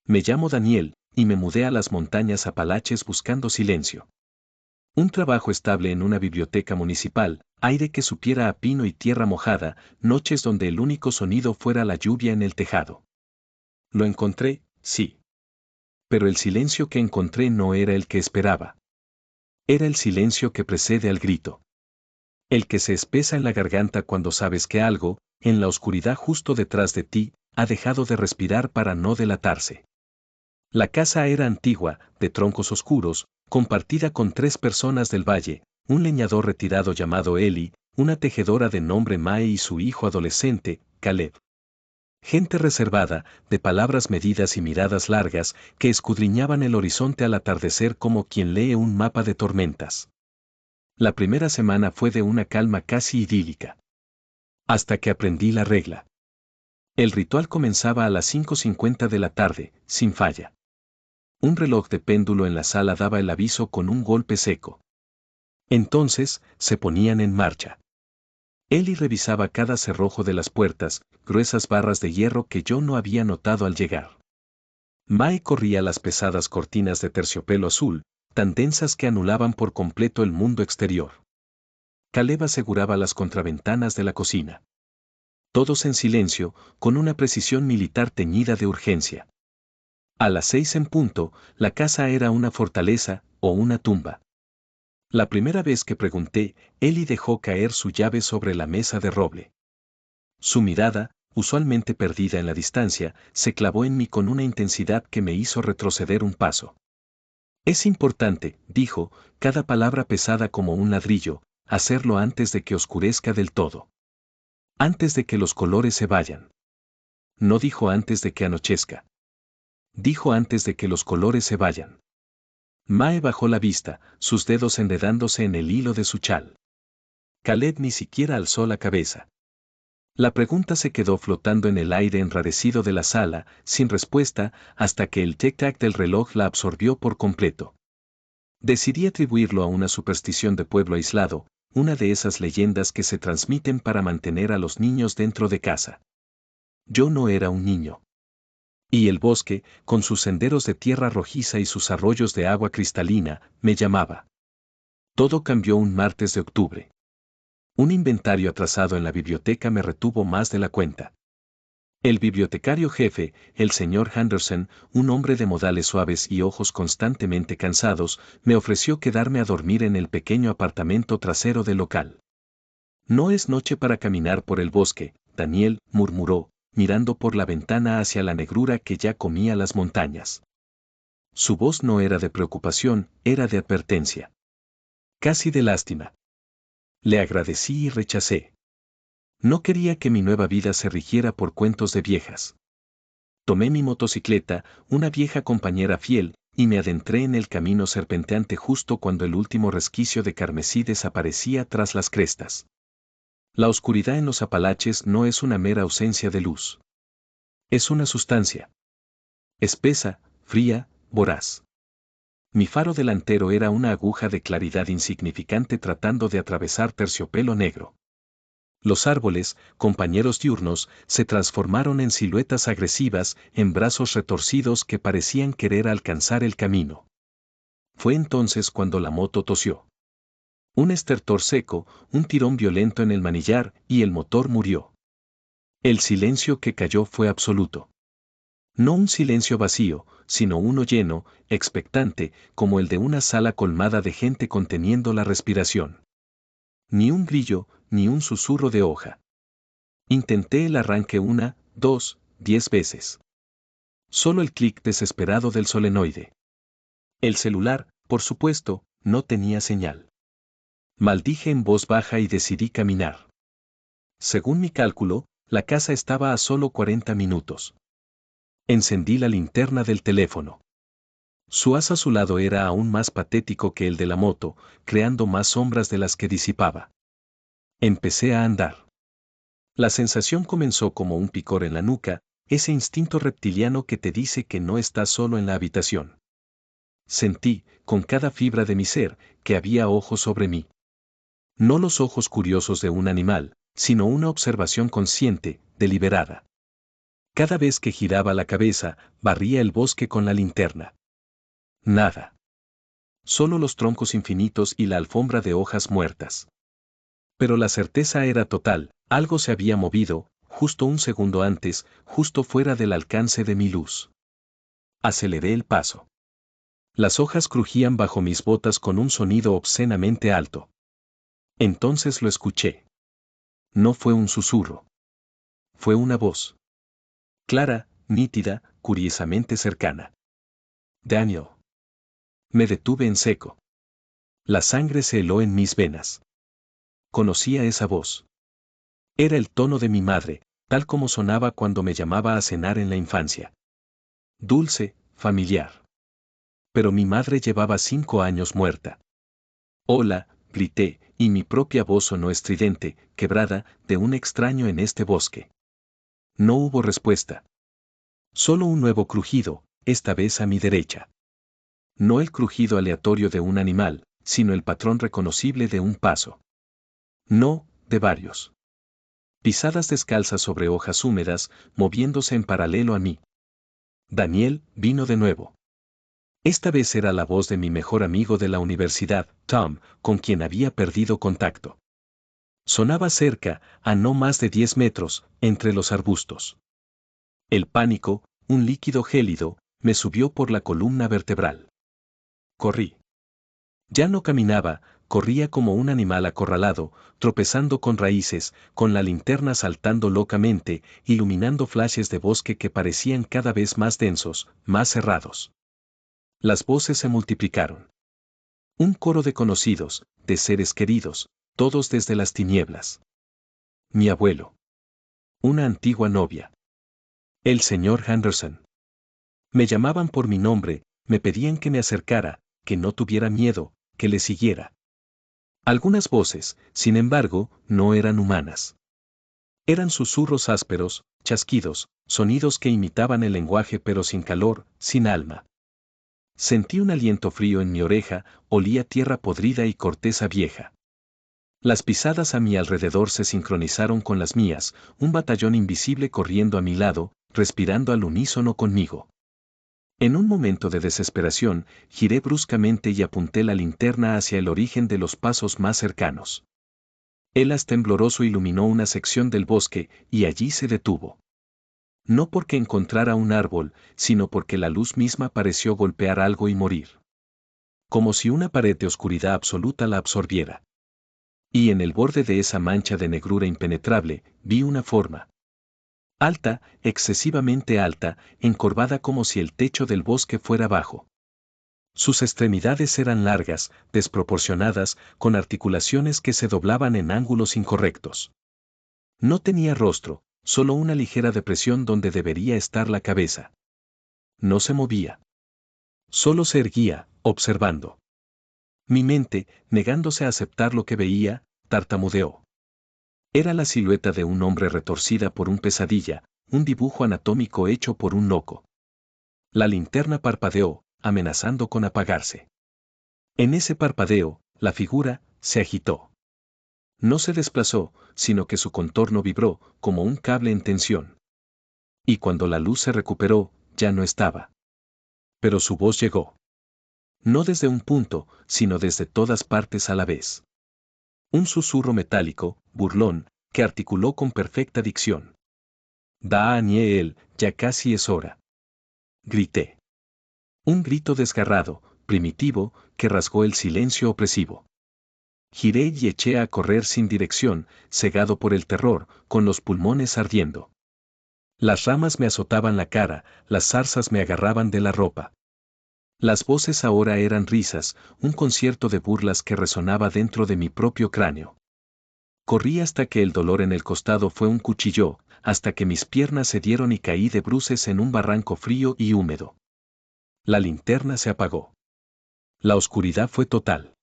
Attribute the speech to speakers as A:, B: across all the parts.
A: Me llamo Daniel, y me mudé a las montañas Apalaches buscando silencio. Un trabajo estable en una biblioteca municipal, aire que supiera a pino y tierra mojada, noches donde el único sonido fuera la lluvia en el tejado. Lo encontré, sí. Pero el silencio que encontré no era el que esperaba. Era el silencio que precede al grito. El que se espesa en la garganta cuando sabes que algo, en la oscuridad justo detrás de ti, ha dejado de respirar para no delatarse. La casa era antigua, de troncos oscuros, compartida con 3 personas del valle, un leñador retirado llamado Eli, una tejedora de nombre Mae y su hijo adolescente, Caleb. Gente reservada, de palabras medidas y miradas largas, que escudriñaban el horizonte al atardecer como quien lee un mapa de tormentas. La primera semana fue de una calma casi idílica. Hasta que aprendí la regla. El ritual comenzaba a las 5:50 de la tarde, sin falla. Un reloj de péndulo en la sala daba el aviso con un golpe seco. Entonces, se ponían en marcha. Eli revisaba cada cerrojo de las puertas, gruesas barras de hierro que yo no había notado al llegar. Mae corría las pesadas cortinas de terciopelo azul, tan densas que anulaban por completo el mundo exterior. Caleb aseguraba las contraventanas de la cocina. Todos en silencio, con una precisión militar teñida de urgencia. A las 6 en punto, la casa era una fortaleza, o una tumba. La primera vez que pregunté, Eli dejó caer su llave sobre la mesa de roble. Su mirada, usualmente perdida en la distancia, se clavó en mí con una intensidad que me hizo retroceder un paso. Es importante, dijo, cada palabra pesada como un ladrillo, hacerlo antes de que oscurezca del todo. Antes de que los colores se vayan. No dijo antes de que anochezca. Dijo antes de que los colores se vayan. Mae bajó la vista, sus dedos enredándose en el hilo de su chal. Caleb ni siquiera alzó la cabeza. La pregunta se quedó flotando en el aire enrarecido de la sala, sin respuesta, hasta que el tic-tac del reloj la absorbió por completo. Decidí atribuirlo a una superstición de pueblo aislado, una de esas leyendas que se transmiten para mantener a los niños dentro de casa. Yo no era un niño. Y el bosque, con sus senderos de tierra rojiza y sus arroyos de agua cristalina, me llamaba. Todo cambió un martes de octubre. Un inventario atrasado en la biblioteca me retuvo más de la cuenta. El bibliotecario jefe, el señor Henderson, un hombre de modales suaves y ojos constantemente cansados, me ofreció quedarme a dormir en el pequeño apartamento trasero del local. No es noche para caminar por el bosque, Daniel, murmuró, mirando por la ventana hacia la negrura que ya comía las montañas. Su voz no era de preocupación, era de advertencia. Casi de lástima. Le agradecí y rechacé. No quería que mi nueva vida se rigiera por cuentos de viejas. Tomé mi motocicleta, una vieja compañera fiel, y me adentré en el camino serpenteante justo cuando el último resquicio de carmesí desaparecía tras las crestas. La oscuridad en los Apalaches no es una mera ausencia de luz. Es una sustancia. Espesa, fría, voraz. Mi faro delantero era una aguja de claridad insignificante tratando de atravesar terciopelo negro. Los árboles, compañeros diurnos, se transformaron en siluetas agresivas, en brazos retorcidos que parecían querer alcanzar el camino. Fue entonces cuando la moto tosió. Un estertor seco, un tirón violento en el manillar, y el motor murió. El silencio que cayó fue absoluto. No un silencio vacío, sino uno lleno, expectante, como el de una sala colmada de gente conteniendo la respiración. Ni un grillo, ni un susurro de hoja. Intenté el arranque 1, 2, 10 veces. Solo el clic desesperado del solenoide. El celular, por supuesto, no tenía señal. Maldije en voz baja y decidí caminar. Según mi cálculo, la casa estaba a solo 40 minutos. Encendí la linterna del teléfono. Su haz azulado era aún más patético que el de la moto, creando más sombras de las que disipaba. Empecé a andar. La sensación comenzó como un picor en la nuca, ese instinto reptiliano que te dice que no estás solo en la habitación. Sentí, con cada fibra de mi ser, que había ojos sobre mí. No los ojos curiosos de un animal, sino una observación consciente, deliberada. Cada vez que giraba la cabeza, barría el bosque con la linterna. Nada. Solo los troncos infinitos y la alfombra de hojas muertas. Pero la certeza era total, algo se había movido, justo un segundo antes, justo fuera del alcance de mi luz. Aceleré el paso. Las hojas crujían bajo mis botas con un sonido obscenamente alto. Entonces lo escuché. No fue un susurro. Fue una voz. Clara, nítida, curiosamente cercana. Daniel. Me detuve en seco. La sangre se heló en mis venas. Conocía esa voz. Era el tono de mi madre, tal como sonaba cuando me llamaba a cenar en la infancia. Dulce, familiar. Pero mi madre llevaba 5 años muerta. Hola, grité, y mi propia voz sonó estridente, quebrada, de un extraño en este bosque. No hubo respuesta. Solo un nuevo crujido, esta vez a mi derecha. No el crujido aleatorio de un animal, sino el patrón reconocible de un paso. No, de varios. Pisadas descalzas sobre hojas húmedas, moviéndose en paralelo a mí. Daniel vino de nuevo. Esta vez era la voz de mi mejor amigo de la universidad, Tom, con quien había perdido contacto. Sonaba cerca, a no más de 10 metros, entre los arbustos. El pánico, un líquido gélido, me subió por la columna vertebral. Corrí. Ya no caminaba, corría como un animal acorralado, tropezando con raíces, con la linterna saltando locamente, iluminando flashes de bosque que parecían cada vez más densos, más cerrados. Las voces se multiplicaron. Un coro de conocidos, de seres queridos, todos desde las tinieblas. Mi abuelo. Una antigua novia. El señor Henderson. Me llamaban por mi nombre, me pedían que me acercara, que no tuviera miedo, que le siguiera. Algunas voces, sin embargo, no eran humanas. Eran susurros ásperos, chasquidos, sonidos que imitaban el lenguaje pero sin calor, sin alma. Sentí un aliento frío en mi oreja, olía tierra podrida y corteza vieja. Las pisadas a mi alrededor se sincronizaron con las mías, un batallón invisible corriendo a mi lado, respirando al unísono conmigo. En un momento de desesperación, giré bruscamente y apunté la linterna hacia el origen de los pasos más cercanos. El haz tembloroso iluminó una sección del bosque, y allí se detuvo. No porque encontrara un árbol, sino porque la luz misma pareció golpear algo y morir. Como si una pared de oscuridad absoluta la absorbiera. Y en el borde de esa mancha de negrura impenetrable, vi una forma. Alta, excesivamente alta, encorvada como si el techo del bosque fuera bajo. Sus extremidades eran largas, desproporcionadas, con articulaciones que se doblaban en ángulos incorrectos. No tenía rostro, solo una ligera depresión donde debería estar la cabeza. No se movía. Solo se erguía, observando. Mi mente, negándose a aceptar lo que veía, tartamudeó. Era la silueta de un hombre retorcida por un pesadilla, un dibujo anatómico hecho por un loco. La linterna parpadeó, amenazando con apagarse. En ese parpadeo, la figura se agitó. No se desplazó, sino que su contorno vibró, como un cable en tensión. Y cuando la luz se recuperó, ya no estaba. Pero su voz llegó. No desde un punto, sino desde todas partes a la vez. Un susurro metálico, burlón, que articuló con perfecta dicción. Daniel, ya casi es hora. Grité. Un grito desgarrado, primitivo, que rasgó el silencio opresivo. Giré y eché a correr sin dirección, cegado por el terror, con los pulmones ardiendo. Las ramas me azotaban la cara, las zarzas me agarraban de la ropa. Las voces ahora eran risas, un concierto de burlas que resonaba dentro de mi propio cráneo. Corrí hasta que el dolor en el costado fue un cuchillo, hasta que mis piernas se dieron y caí de bruces en un barranco frío y húmedo. La linterna se apagó. La oscuridad fue total.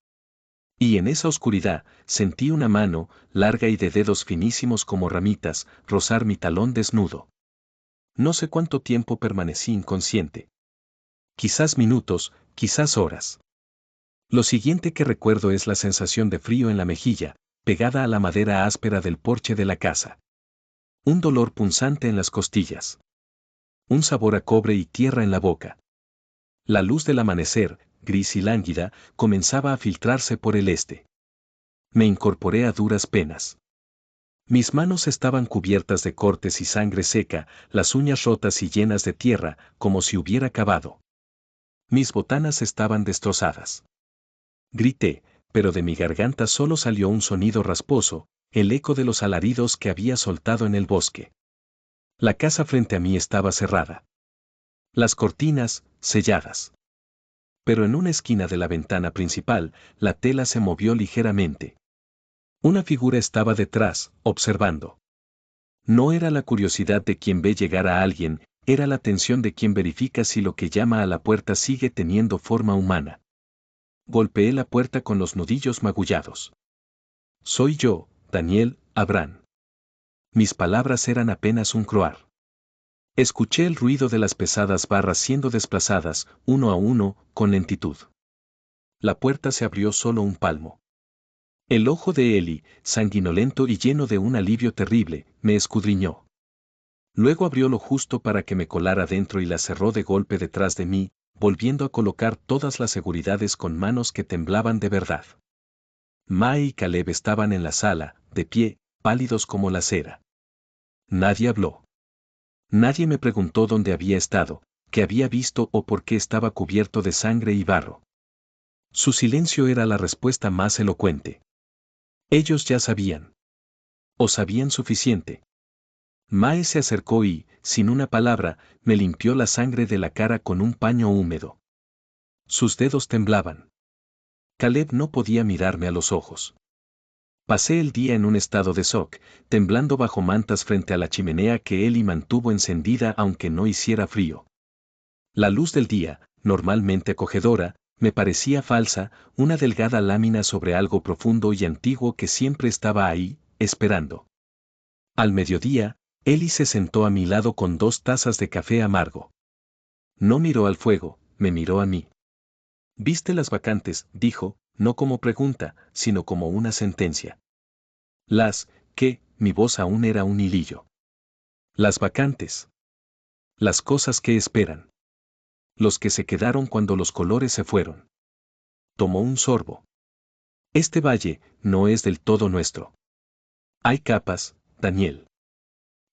A: Y en esa oscuridad, sentí una mano, larga y de dedos finísimos como ramitas, rozar mi talón desnudo. No sé cuánto tiempo permanecí inconsciente. Quizás minutos, quizás horas. Lo siguiente que recuerdo es la sensación de frío en la mejilla, pegada a la madera áspera del porche de la casa. Un dolor punzante en las costillas. Un sabor a cobre y tierra en la boca. La luz del amanecer, gris y lánguida, comenzaba a filtrarse por el este. Me incorporé a duras penas. Mis manos estaban cubiertas de cortes y sangre seca, las uñas rotas y llenas de tierra, como si hubiera cavado. Mis botanas estaban destrozadas. Grité, pero de mi garganta solo salió un sonido rasposo, el eco de los alaridos que había soltado en el bosque. La casa frente a mí estaba cerrada. Las cortinas, selladas. Pero en una esquina de la ventana principal, la tela se movió ligeramente. Una figura estaba detrás, observando. No era la curiosidad de quien ve llegar a alguien, era la tensión de quien verifica si lo que llama a la puerta sigue teniendo forma humana. Golpeé la puerta con los nudillos magullados. Soy yo, Daniel, Abraham. Mis palabras eran apenas un croar. Escuché el ruido de las pesadas barras siendo desplazadas, uno a uno, con lentitud. La puerta se abrió solo un palmo. El ojo de Eli, sanguinolento y lleno de un alivio terrible, me escudriñó. Luego abrió lo justo para que me colara dentro y la cerró de golpe detrás de mí, volviendo a colocar todas las seguridades con manos que temblaban de verdad. Mae y Caleb estaban en la sala, de pie, pálidos como la cera. Nadie habló. Nadie me preguntó dónde había estado, qué había visto o por qué estaba cubierto de sangre y barro. Su silencio era la respuesta más elocuente. Ellos ya sabían. O sabían suficiente. Mae se acercó y, sin una palabra, me limpió la sangre de la cara con un paño húmedo. Sus dedos temblaban. Caleb no podía mirarme a los ojos. Pasé el día en un estado de shock, temblando bajo mantas frente a la chimenea que Eli mantuvo encendida aunque no hiciera frío. La luz del día, normalmente acogedora, me parecía falsa, una delgada lámina sobre algo profundo y antiguo que siempre estaba ahí, esperando. Al mediodía, Eli se sentó a mi lado con 2 tazas de café amargo. No miró al fuego, me miró a mí. «¿Viste las vacantes?», dijo, no como pregunta, sino como una sentencia. Mi voz aún era un hilillo. Las vacantes. Las cosas que esperan. Los que se quedaron cuando los colores se fueron. Tomó un sorbo. Este valle no es del todo nuestro. Hay capas, Daniel.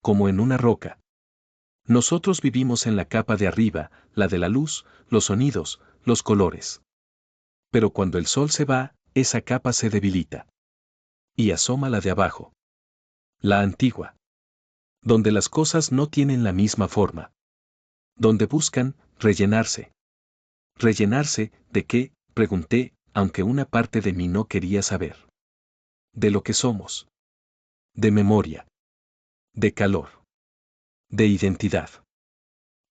A: Como en una roca. Nosotros vivimos en la capa de arriba, la de la luz, los sonidos, los colores. Pero cuando el sol se va, esa capa se debilita. Y asoma la de abajo. La antigua. Donde las cosas no tienen la misma forma. Donde buscan rellenarse. ¿Rellenarse de qué?, pregunté, aunque una parte de mí no quería saber. De lo que somos. De memoria. De calor. De identidad.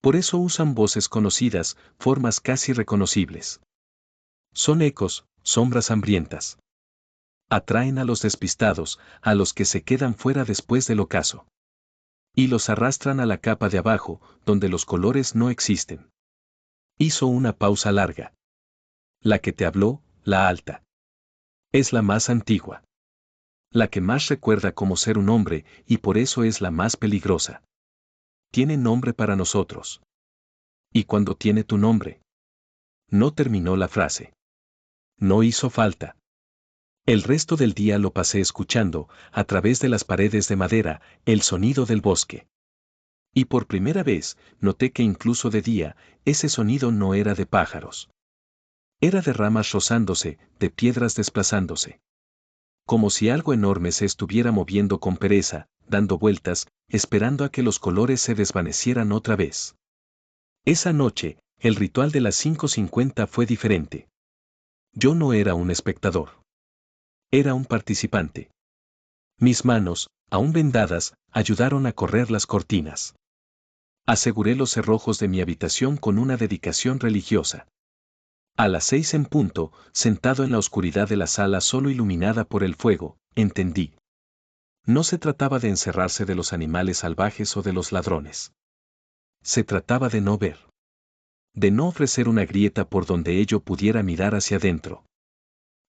A: Por eso usan voces conocidas, formas casi reconocibles. Son ecos, sombras hambrientas. Atraen a los despistados, a los que se quedan fuera después del ocaso. Y los arrastran a la capa de abajo, donde los colores no existen. Hizo una pausa larga. La que te habló, la alta. Es la más antigua. La que más recuerda cómo ser un hombre, y por eso es la más peligrosa. Tiene nombre para nosotros. ¿Y cuando tiene tu nombre? No terminó la frase. No hizo falta. El resto del día lo pasé escuchando, a través de las paredes de madera, el sonido del bosque. Y por primera vez, noté que incluso de día, ese sonido no era de pájaros. Era de ramas rozándose, de piedras desplazándose. Como si algo enorme se estuviera moviendo con pereza, dando vueltas, esperando a que los colores se desvanecieran otra vez. Esa noche, el ritual de las 5:50 fue diferente. Yo no era un espectador. Era un participante. Mis manos, aún vendadas, ayudaron a correr las cortinas. Aseguré los cerrojos de mi habitación con una dedicación religiosa. A las 6 en punto, sentado en la oscuridad de la sala solo iluminada por el fuego, entendí. No se trataba de encerrarse de los animales salvajes o de los ladrones. Se trataba de no ver. De no ofrecer una grieta por donde ello pudiera mirar hacia adentro.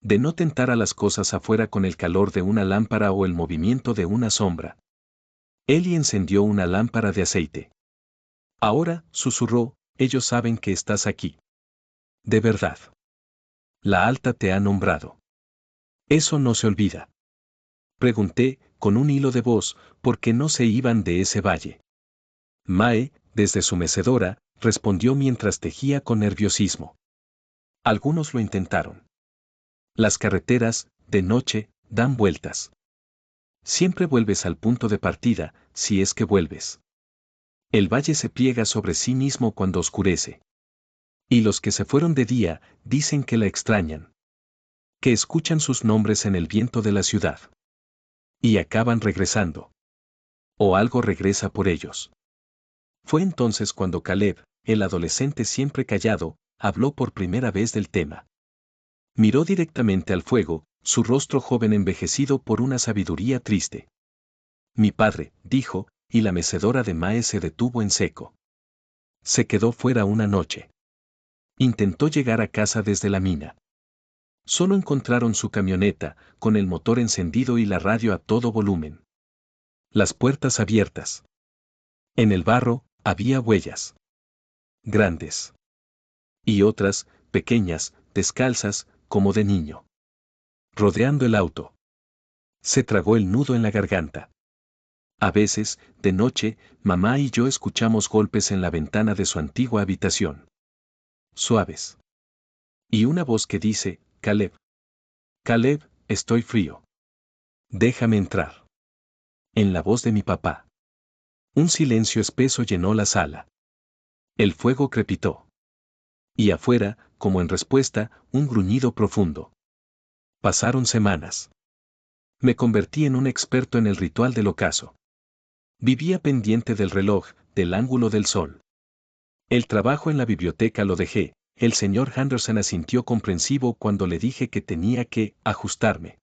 A: De no tentar a las cosas afuera con el calor de una lámpara o el movimiento de una sombra. Eli encendió una lámpara de aceite. Ahora, susurró, ellos saben que estás aquí. De verdad. La Alta te ha nombrado. Eso no se olvida. Pregunté, con un hilo de voz, por qué no se iban de ese valle. Mae, desde su mecedora, respondió mientras tejía con nerviosismo. Algunos lo intentaron. Las carreteras, de noche, dan vueltas. Siempre vuelves al punto de partida, si es que vuelves. El valle se pliega sobre sí mismo cuando oscurece. Y los que se fueron de día, dicen que la extrañan. Que escuchan sus nombres en el viento de la ciudad. Y acaban regresando. O algo regresa por ellos. Fue entonces cuando Caleb, el adolescente siempre callado, habló por primera vez del tema. Miró directamente al fuego, su rostro joven envejecido por una sabiduría triste. Mi padre, dijo, y la mecedora de Mae se detuvo en seco. Se quedó fuera una noche. Intentó llegar a casa desde la mina. Solo encontraron su camioneta, con el motor encendido y la radio a todo volumen. Las puertas abiertas. En el barro, había huellas. Grandes. Y otras, pequeñas, descalzas, como de niño. Rodeando el auto. Se tragó el nudo en la garganta. A veces, de noche, mamá y yo escuchamos golpes en la ventana de su antigua habitación. Suaves. Y una voz que dice, Caleb. Caleb, estoy frío. Déjame entrar. En la voz de mi papá. Un silencio espeso llenó la sala. El fuego crepitó. Y afuera, como en respuesta, un gruñido profundo. Pasaron semanas. Me convertí en un experto en el ritual del ocaso. Vivía pendiente del reloj, del ángulo del sol. El trabajo en la biblioteca lo dejé. El señor Henderson asintió comprensivo cuando le dije que tenía que ajustarme.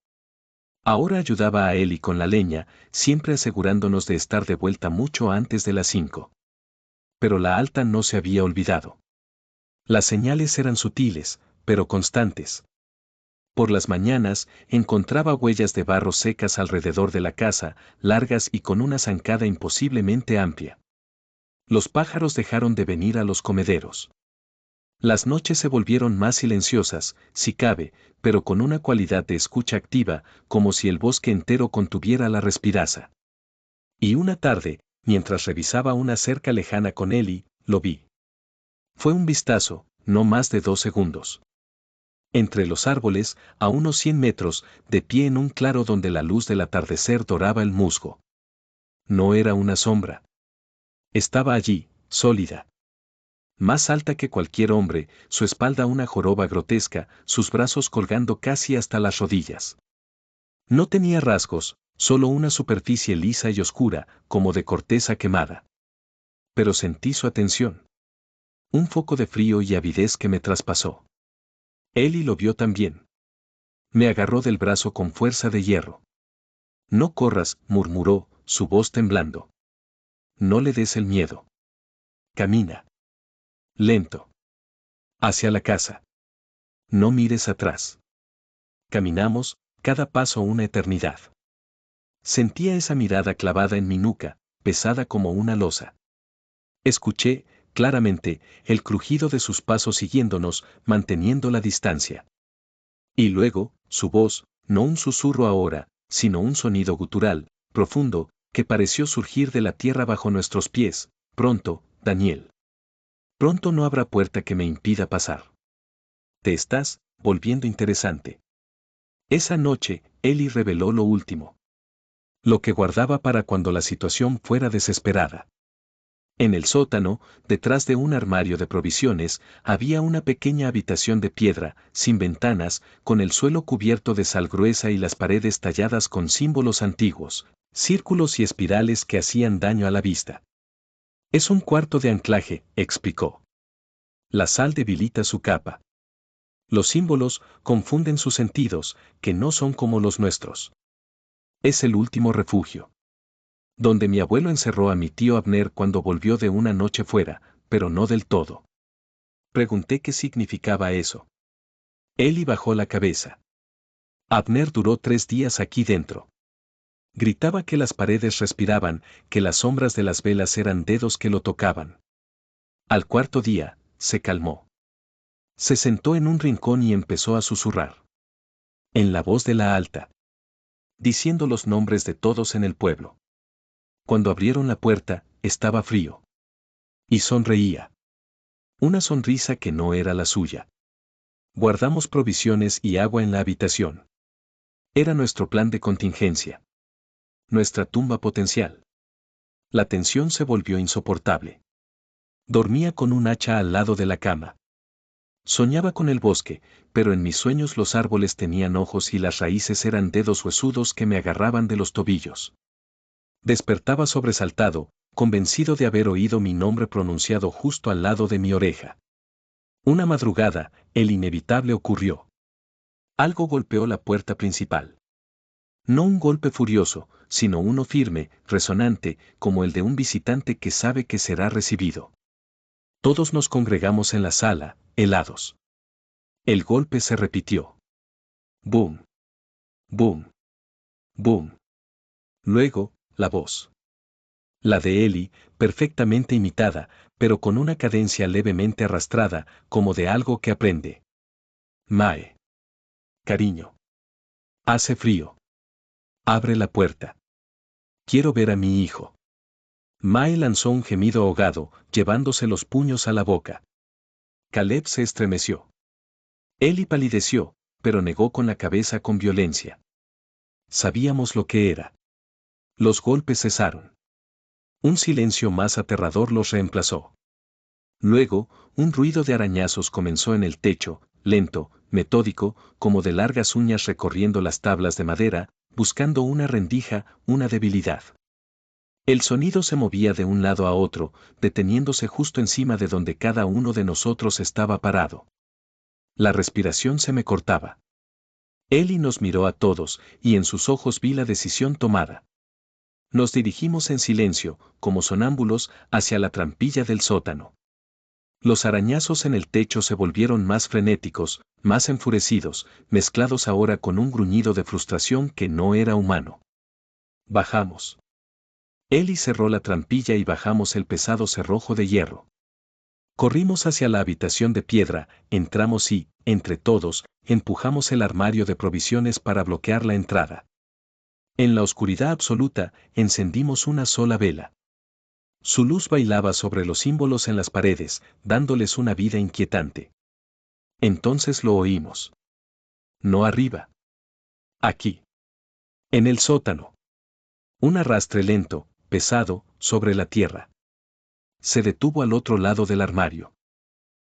A: Ahora ayudaba a Ellie con la leña, siempre asegurándonos de estar de vuelta mucho antes de las 5. Pero la Alta no se había olvidado. Las señales eran sutiles, pero constantes. Por las mañanas, encontraba huellas de barro secas alrededor de la casa, largas y con una zancada imposiblemente amplia. Los pájaros dejaron de venir a los comederos. Las noches se volvieron más silenciosas, si cabe, pero con una cualidad de escucha activa, como si el bosque entero contuviera la respiraza. Y una tarde, mientras revisaba una cerca lejana con Ellie, lo vi. Fue un vistazo, no más de 2 segundos. Entre los árboles, a unos 100 metros, de pie en un claro donde la luz del atardecer doraba el musgo. No era una sombra. Estaba allí, sólida. Más alta que cualquier hombre, su espalda una joroba grotesca, sus brazos colgando casi hasta las rodillas. No tenía rasgos, solo una superficie lisa y oscura, como de corteza quemada. Pero sentí su atención. Un foco de frío y avidez que me traspasó. Ellie lo vio también. Me agarró del brazo con fuerza de hierro. No corras, murmuró, su voz temblando. No le des el miedo. Camina. Lento. Hacia la casa. No mires atrás. Caminamos, cada paso una eternidad. Sentía esa mirada clavada en mi nuca, pesada como una losa. Escuché, claramente, el crujido de sus pasos siguiéndonos, manteniendo la distancia. Y luego, su voz, no un susurro ahora, sino un sonido gutural, profundo, que pareció surgir de la tierra bajo nuestros pies. Pronto, Daniel. Pronto no habrá puerta que me impida pasar. Te estás volviendo interesante. Esa noche, Ellie reveló lo último. Lo que guardaba para cuando la situación fuera desesperada. En el sótano, detrás de un armario de provisiones, había una pequeña habitación de piedra, sin ventanas, con el suelo cubierto de sal gruesa y las paredes talladas con símbolos antiguos, círculos y espirales que hacían daño a la vista. Es un cuarto de anclaje, explicó. La sal debilita su capa. Los símbolos confunden sus sentidos, que no son como los nuestros. Es el último refugio. Donde mi abuelo encerró a mi tío Abner cuando volvió de una noche fuera, pero no del todo. Pregunté qué significaba eso. Eli bajó la cabeza. Abner duró 3 días aquí dentro. Gritaba que las paredes respiraban, que las sombras de las velas eran dedos que lo tocaban. Al cuarto día, se calmó. Se sentó en un rincón y empezó a susurrar. En la voz de la alta. Diciendo los nombres de todos en el pueblo. Cuando abrieron la puerta, estaba frío. Y sonreía. Una sonrisa que no era la suya. Guardamos provisiones y agua en la habitación. Era nuestro plan de contingencia. Nuestra tumba potencial. La tensión se volvió insoportable. Dormía con un hacha al lado de la cama. Soñaba con el bosque, pero en mis sueños los árboles tenían ojos y las raíces eran dedos huesudos que me agarraban de los tobillos. Despertaba sobresaltado, convencido de haber oído mi nombre pronunciado justo al lado de mi oreja. Una madrugada, el inevitable ocurrió. Algo golpeó la puerta principal. No un golpe furioso, sino uno firme, resonante, como el de un visitante que sabe que será recibido. Todos nos congregamos en la sala, helados. El golpe se repitió. Boom. Boom. Boom. Luego, la voz. La de Eli, perfectamente imitada, pero con una cadencia levemente arrastrada, como de algo que aprende. Mae. Cariño. Hace frío. Abre la puerta. Quiero ver a mi hijo. Mae lanzó un gemido ahogado, llevándose los puños a la boca. Caleb se estremeció. Eli palideció, pero negó con la cabeza con violencia. Sabíamos lo que era. Los golpes cesaron. Un silencio más aterrador los reemplazó. Luego, un ruido de arañazos comenzó en el techo, lento, metódico, como de largas uñas recorriendo las tablas de madera, buscando una rendija, una debilidad. El sonido se movía de un lado a otro, deteniéndose justo encima de donde cada uno de nosotros estaba parado. La respiración se me cortaba. Eli nos miró a todos, y en sus ojos vi la decisión tomada. Nos dirigimos en silencio, como sonámbulos, hacia la trampilla del sótano. Los arañazos en el techo se volvieron más frenéticos, más enfurecidos, mezclados ahora con un gruñido de frustración que no era humano. Bajamos. Eli cerró la trampilla y bajamos el pesado cerrojo de hierro. Corrimos hacia la habitación de piedra, entramos y, entre todos, empujamos el armario de provisiones para bloquear la entrada. En la oscuridad absoluta, encendimos una sola vela. Su luz bailaba sobre los símbolos en las paredes, dándoles una vida inquietante. Entonces lo oímos. No arriba. Aquí. En el sótano. Un arrastre lento, pesado, sobre la tierra. Se detuvo al otro lado del armario.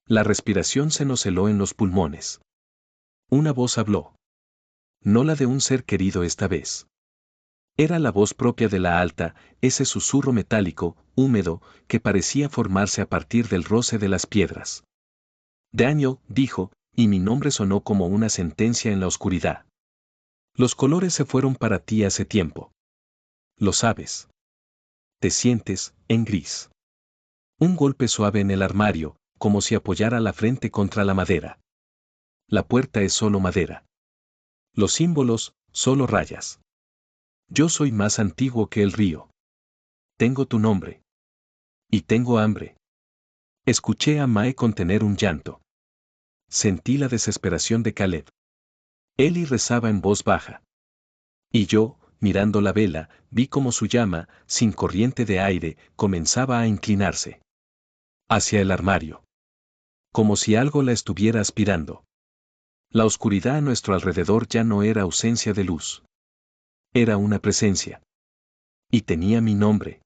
A: La respiración se nos heló en los pulmones. Una voz habló. No la de un ser querido esta vez. Era la voz propia de la alta, ese susurro metálico, húmedo, que parecía formarse a partir del roce de las piedras. Daniel, dijo, y mi nombre sonó como una sentencia en la oscuridad. Los colores se fueron para ti hace tiempo. Lo sabes. Te sientes, en gris. Un golpe suave en el armario, como si apoyara la frente contra la madera. La puerta es solo madera. Los símbolos, solo rayas. Yo soy más antiguo que el río. Tengo tu nombre. Y tengo hambre. Escuché a Mae contener un llanto. Sentí la desesperación de Caleb. Eli rezaba en voz baja. Y yo, mirando la vela, vi como su llama, sin corriente de aire, comenzaba a inclinarse. Hacia el armario. Como si algo la estuviera aspirando. La oscuridad a nuestro alrededor ya no era ausencia de luz. Era una presencia. Y tenía mi nombre.